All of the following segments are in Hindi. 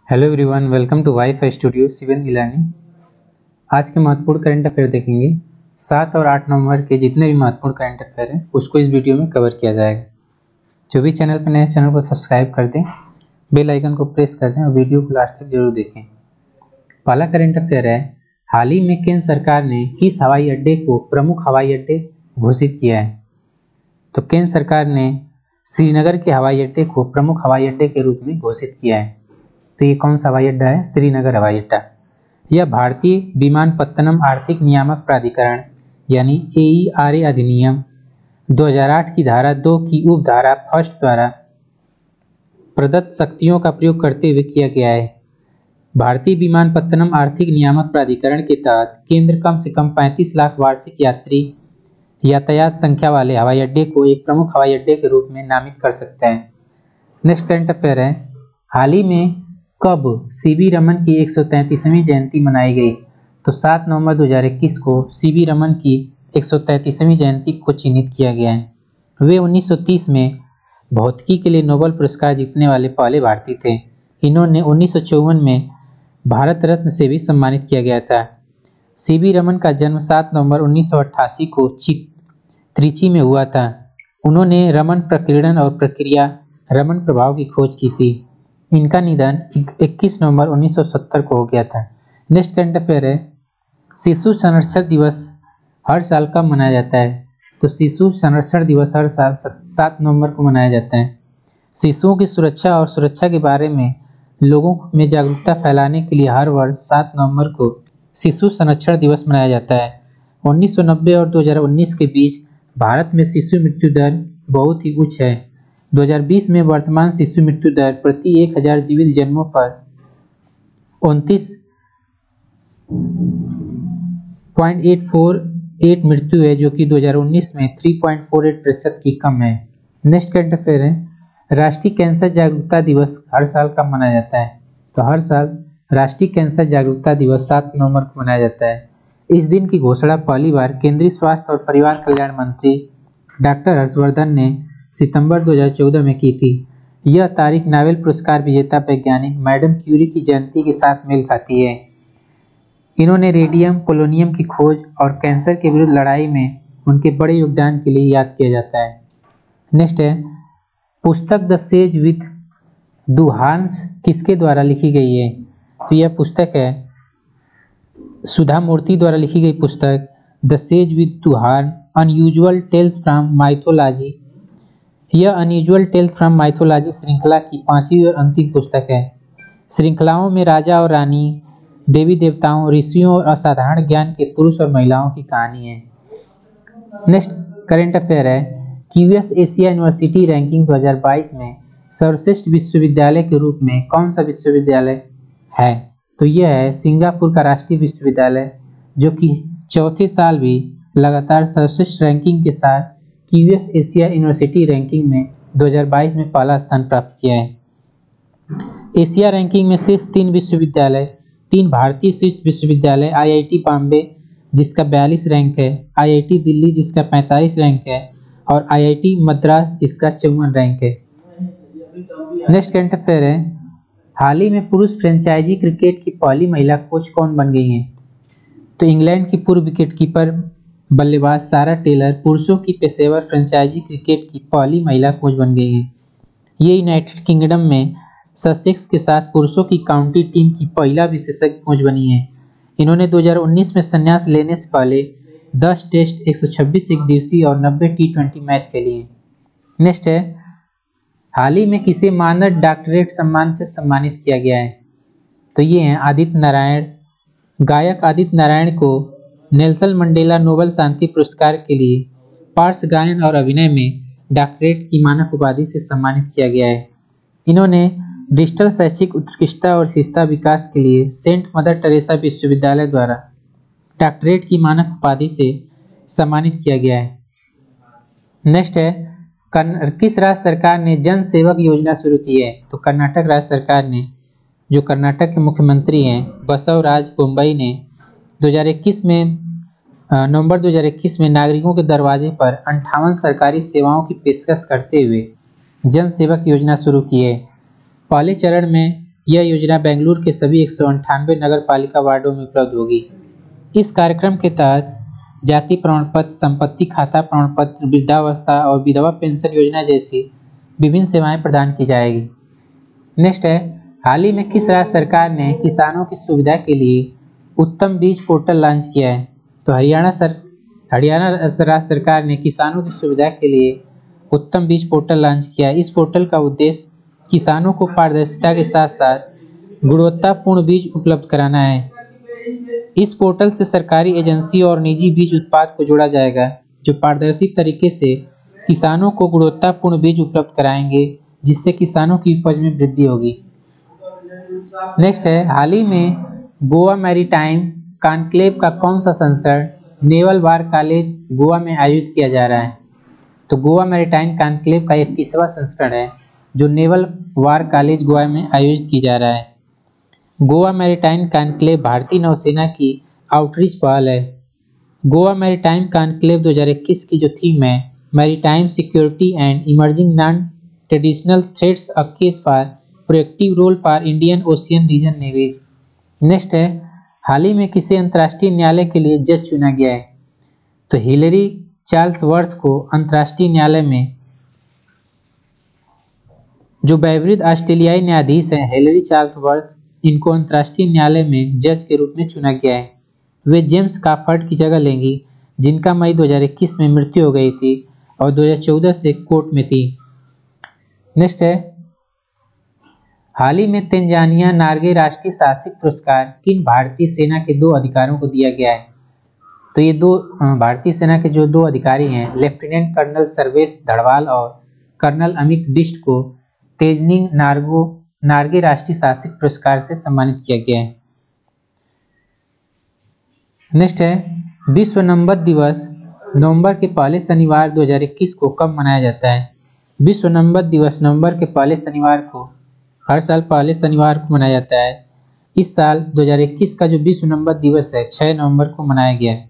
Hello everyone, welcome to wifi studio seven e learning. आज के महत्वपूर्ण करंट अफेयर देखेंगे। 7 और 8 नवंबर के जितने भी महत्वपूर्ण करंट अफेयर हैं उसको इस वीडियो में कवर किया जाएगा। जो भी चैनल पर नए हैं चैनल को सब्सक्राइब कर दें, बेल आइकन को प्रेस कर दें और वीडियो को लास्ट तक जरूर देखें। पहला करंट अफेयर है, हाल ही में केंद्र सरकार ने किस हवाई अड्डे को प्रमुख हवाई अड्डे घोषित किया है? तो केंद्र सरकार ने श्रीनगर के हवाई अड्डे को प्रमुख हवाई अड्डे के रूप में घोषित किया है। तो ये कौन सा हवाई अड्डा है? श्रीनगर हवाई अड्डा। यह भारतीय विमानपत्तनम आर्थिक नियामक प्राधिकरण यानी AERA अधिनियम 2008 की धारा 2 की उपधारा फर्स्ट द्वारा प्रदत्त शक्तियों का प्रयोग करते हुए किया गया है। भारतीय विमानपत्तनम आर्थिक नियामक प्राधिकरण के तहत केंद्र कम से कम 35 लाख वार्षिक यात्री यातायात संख्या वाले हवाई अड्डे को एक प्रमुख हवाई अड्डे के रूप में नामित कर सकता है। नेक्स्ट करंट अफेयर है, हाल ही में कब CV रमन की 133वीं जयंती मनाई गई? तो 7 नवंबर 2021 को CV रमन की 133वीं जयंती को चिन्हित किया गया है। वे 1930 में भौतिकी के लिए नोबेल पुरस्कार जीतने वाले पहले भारतीय थे। इन्होंने 1954 में भारत रत्न से भी सम्मानित किया गया था। CV रमन का जन्म 7 नवंबर 1988 को त्रिची में हुआ था। उन्होंने रमन प्रकीर्णन और प्रक्रिया रमन प्रभाव की खोज की थी। इनका निधन 21 नवंबर 1970 को हो गया था। नेक्स्ट करंट अफेयर है, शिशु संरक्षण दिवस हर साल कब मनाया जाता है? तो शिशु संरक्षण दिवस हर साल 7 नवंबर को मनाया जाता है। शिशुओं की सुरक्षा और सुरक्षा के बारे में लोगों में जागरूकता फैलाने के लिए हर वर्ष 7 नवंबर को शिशु संरक्षण दिवस मनाया जाता है। 1990 और 2019 के बीच भारत में शिशु मृत्यु दर बहुत ही उच्च है। 2020 में वर्तमान शिशु मृत्यु दर प्रति 1000 जीवित जन्मों पर 29.848 मृत्यु है, जो कि 2019 में 3.48% की कम है। नेक्स्ट करंट अफेयर है, राष्ट्रीय कैंसर जागरूकता दिवस हर साल कब मनाया जाता है? तो हर साल राष्ट्रीय कैंसर जागरूकता दिवस 7 नवंबर को मनाया जाता है। इस दिन की घोषणा पहली बार केंद्रीय स्वास्थ्य और परिवार कल्याण मंत्री डॉक्टर हर्षवर्धन ने सितंबर 2014 में की थी। यह तारीख नोबेल पुरस्कार विजेता वैज्ञानिक मैडम क्यूरी की जयंती के साथ मेल खाती है। इन्होंने रेडियम पोलोनियम की खोज और कैंसर के विरुद्ध लड़ाई में उनके बड़े योगदान के लिए याद किया जाता है। नेक्स्ट है, पुस्तक द सेज विथ डुहान्स किसके द्वारा लिखी गई है? तो यह पुस्तक है सुधा मूर्ति द्वारा लिखी गई पुस्तक the sage with two horns unusual tales from mythology. यह अनयूजुअल टेल्स फ्रॉम माइथोलॉजी श्रृंखला की 5वीं और अंतिम पुस्तक है। श्रृंखलाओं में राजा और रानी, देवी देवताओं, ऋषियों और असाधारण ज्ञान के पुरुष और महिलाओं की कहानी है। नेक्स्ट करंट अफेयर है, QS एशिया यूनिवर्सिटी रैंकिंग 2022 में सर्वश्रेष्ठ विश्वविद्यालय के रूप में कौन सा विश्वविद्यालय है? तो यह है सिंगापुर का राष्ट्रीय विश्वविद्यालय, जो कि चौथे साल भी लगातार सर्वश्रेष्ठ रैंकिंग के साथ QS एशिया यूनिवर्सिटी रैंकिंग में 2022 में पहला स्थान प्राप्त किया है। एशिया रैंकिंग में शीर्ष 3 विश्वविद्यालय, 3 भारतीय शीर्ष विश्वविद्यालय, IIT बॉम्बे जिसका 42 रैंक है, IIT दिल्ली जिसका 45 रैंक है और IIT मद्रास जिसका 54 रैंक है। नेक्स्ट करंट अफेयर है, हाल ही में पुरुष फ्रेंचाइजी क्रिकेट की पहली महिला कोच कौन बन गई है? तो इंग्लैंड की पूर्व विकेटकीपर बल्लेबाज सारा टेलर पुरुषों की पेशेवर फ्रेंचाइजी क्रिकेट की पहली महिला कोच बन गई है। ये यूनाइटेड किंगडम में ससेक्स के साथ पुरुषों की काउंटी टीम की पहला विशेषज्ञ कोच बनी है। इन्होंने 2019 में संन्यास लेने से पहले 10 टेस्ट, 126 एक दिवसीय और 90 T20 मैच खेली हैं। नेक्स्ट है, हाल ही में किसे मानद डॉक्टरेट सम्मान से सम्मानित किया गया है? तो ये हैं आदित्य नारायण। गायक आदित्य नारायण को नेल्सन मंडेला नोबेल शांति पुरस्कार के लिए पार्श्व गायन और अभिनय में डॉक्टरेट की मानक उपाधि से सम्मानित किया गया है। इन्होंने डिजिटल शैक्षिक उत्कृष्टता और शिक्षा विकास के लिए सेंट मदर टेरेसा विश्वविद्यालय द्वारा डॉक्टरेट की मानक उपाधि से सम्मानित किया गया है। नेक्स्ट है, किस राज्य सरकार ने जन सेवक योजना शुरू की है? तो कर्नाटक राज्य सरकार ने, जो कर्नाटक के मुख्यमंत्री हैं बसवराज बोम्मई ने 2021 में नवंबर 2021 में नागरिकों के दरवाजे पर 58 सरकारी सेवाओं की पेशकश करते हुए जन सेवक योजना शुरू की है। पहले चरण में यह योजना बेंगलुरु के सभी 198 नगर पालिका वार्डों में उपलब्ध होगी। इस कार्यक्रम के तहत जाति प्रमाण पत्र, संपत्ति खाता प्रमाण पत्र, वृद्धावस्था और विधवा पेंशन योजना जैसी विभिन्न सेवाएं प्रदान की जाएगी। नेक्स्ट है, हाल ही में किस राज्य सरकार ने किसानों की सुविधा के लिए उत्तम बीज पोर्टल लॉन्च किया है? तो हरियाणा राज्य सरकार ने किसानों की सुविधा के लिए उत्तम बीज पोर्टल लॉन्च किया है। इस पोर्टल का उद्देश्य किसानों को पारदर्शिता के साथ साथ गुणवत्तापूर्ण बीज उपलब्ध कराना है। इस पोर्टल से सरकारी एजेंसी और निजी बीज उत्पाद को जोड़ा जाएगा, जो पारदर्शी तरीके से किसानों को गुणवत्तापूर्ण बीज उपलब्ध कराएंगे, जिससे किसानों की उपज में वृद्धि होगी। नेक्स्ट है, हाल ही में गोवा मैरीटाइम कॉन्क्लेव का कौन सा संस्करण नेवल वार कॉलेज गोवा में आयोजित किया जा रहा है? तो गोवा मैरीटाइम कॉन्क्लेव का यह 30वां संस्करण है जो नेवल वार कॉलेज गोवा में आयोजित की जा रहा है। गोवा मैरीटाइम कॉन्क्लेव भारतीय नौसेना की आउटरीच पहल है। गोवा मैरीटाइम कॉन्क्लेव 2021 की जो थीम है, maritime security and emerging non traditional threats, a case for proactive role for Indian ocean region navies. Next है, हाल ही में किसे अंतर्राष्ट्रीय न्यायालय के लिए जज चुना गया है? तो हिलरी चार्ल्सवर्थ को अंतर्राष्ट्रीय न्यायालय में, जो बहुविध ऑस्ट्रेलियाई न्यायाधीश हैं हिलरी चार्ल्सवर्थ, इनको अंतर्राष्ट्रीय न्यायालय में जज के रूप में चुना गया है। वे जेम्स काफर्ड की जगह लेंगी, जिनका मई 2021 में मृत्यु हो गई थी और 2014 से कोर्ट में थी। नेक्स्ट है, हाल ही में तंजानिया नार्गे राष्ट्रीय साहसिक पुरस्कार किन भारतीय सेना के 2 अधिकारियों को दिया गया है? तो ये 2 भारतीय सेना के जो 2 अधिकारी हैं, लेफ्टिनेंट कर्नल सर्वेश धड़वाल और कर्नल अमित बिष्ट को तेजनिंग नार्गे राष्ट्रीय साहसिक पुरस्कार से सम्मानित किया गया है। नेक्स्ट है, विश्व नंबर दिवस नवंबर के पहले शनिवार 2021 को कब मनाया जाता है? विश्व नंबर दिवस नवंबर के पहले शनिवार को, हर साल पहले शनिवार को मनाया जाता है। इस साल 2021 का जो विश्व नंबर दिवस है 6 नवंबर को मनाया गया है।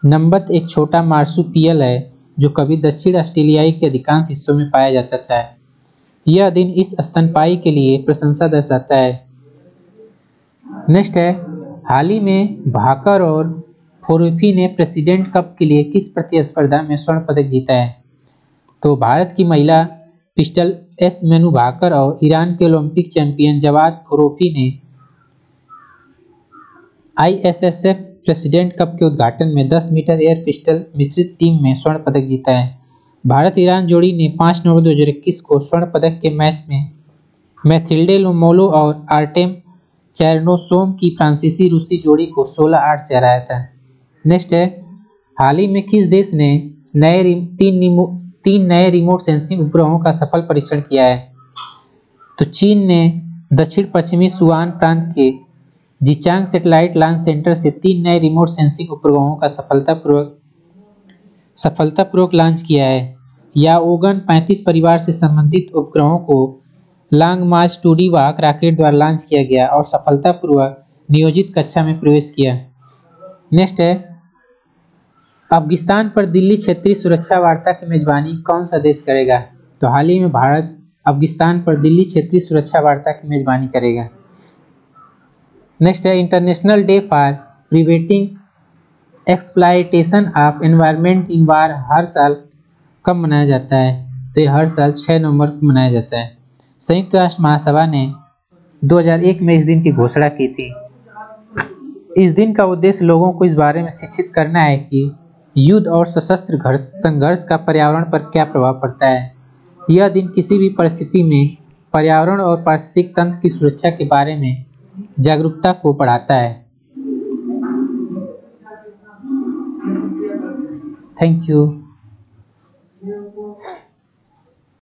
नंबर एक छोटा मार्सुपियल है जो कभी दक्षिण ऑस्ट्रेलियाई के अधिकांश हिस्सों में पाया जाता था। यह दिन इस स्तनपायी के लिए प्रशंसा दर्शाता है। नेक्स्ट है, हाल ही में भाकर और फोरोफी ने प्रेसिडेंट कप के लिए किस प्रतिस्पर्धा में स्वर्ण पदक जीता है? तो भारत की महिला पिस्टल एस मेनू भाकर और ईरान के ओलंपिक चैंपियन जवाद फोरोफी ने ISSF प्रेसिडेंट कप के उद्घाटन में 10 मीटर एयर पिस्टल मिश्रित टीम में स्वर्ण पदक जीता है। भारत ईरान जोड़ी ने 5 नवंबर 2021 को स्वर्ण पदक के मैच में मैथिल्डे लोमोलो और आर्टेम चेरनोसोम की फ्रांसीसी रूसी जोड़ी को 16-8 से हराया था। नेक्स्ट है, हाल ही में किस देश ने तीन नए रिमोट सेंसिंग उपग्रहों का सफल परीक्षण किया है? तो चीन ने दक्षिण पश्चिमी सुआन प्रांत के जिचांग सैटेलाइट लॉन्च सेंटर से 3 नए रिमोट सेंसिंग उपग्रहों का सफलतापूर्वक लॉन्च किया है। याओगन 35 परिवार से संबंधित उपग्रहों को लॉन्ग मार्च 2D वाहक रॉकेट द्वारा लॉन्च किया गया और सफलतापूर्वक नियोजित कक्षा में प्रवेश किया। नेक्स्ट है, अफगानिस्तान पर दिल्ली क्षेत्रीय सुरक्षा वार्ता की मेजबानी कौन सा देश करेगा? तो हाल ही में भारत अफगानिस्तान पर दिल्ली क्षेत्रीय सुरक्षा वार्ता की मेजबानी करेगा। नेक्स्ट है, international day for preventing exploitation of environment in war हर साल कब मनाया जाता है? तो ये हर साल 6 नवंबर को मनाया जाता है। संयुक्त राष्ट्र महासभा ने 2001 में इस दिन की घोषणा की थी। इस दिन का उद्देश्य लोगों को इस बारे में शिक्षित करना है कि युद्ध और सशस्त्र संघर्ष का पर्यावरण पर क्या प्रभाव पड़ता है। यह दिन किसी भी परिस्थिति में पर्यावरण और पारिस्थितिक तंत्र की सुरक्षा के बारे में जागरूकता को बढ़ाता है। Thank you.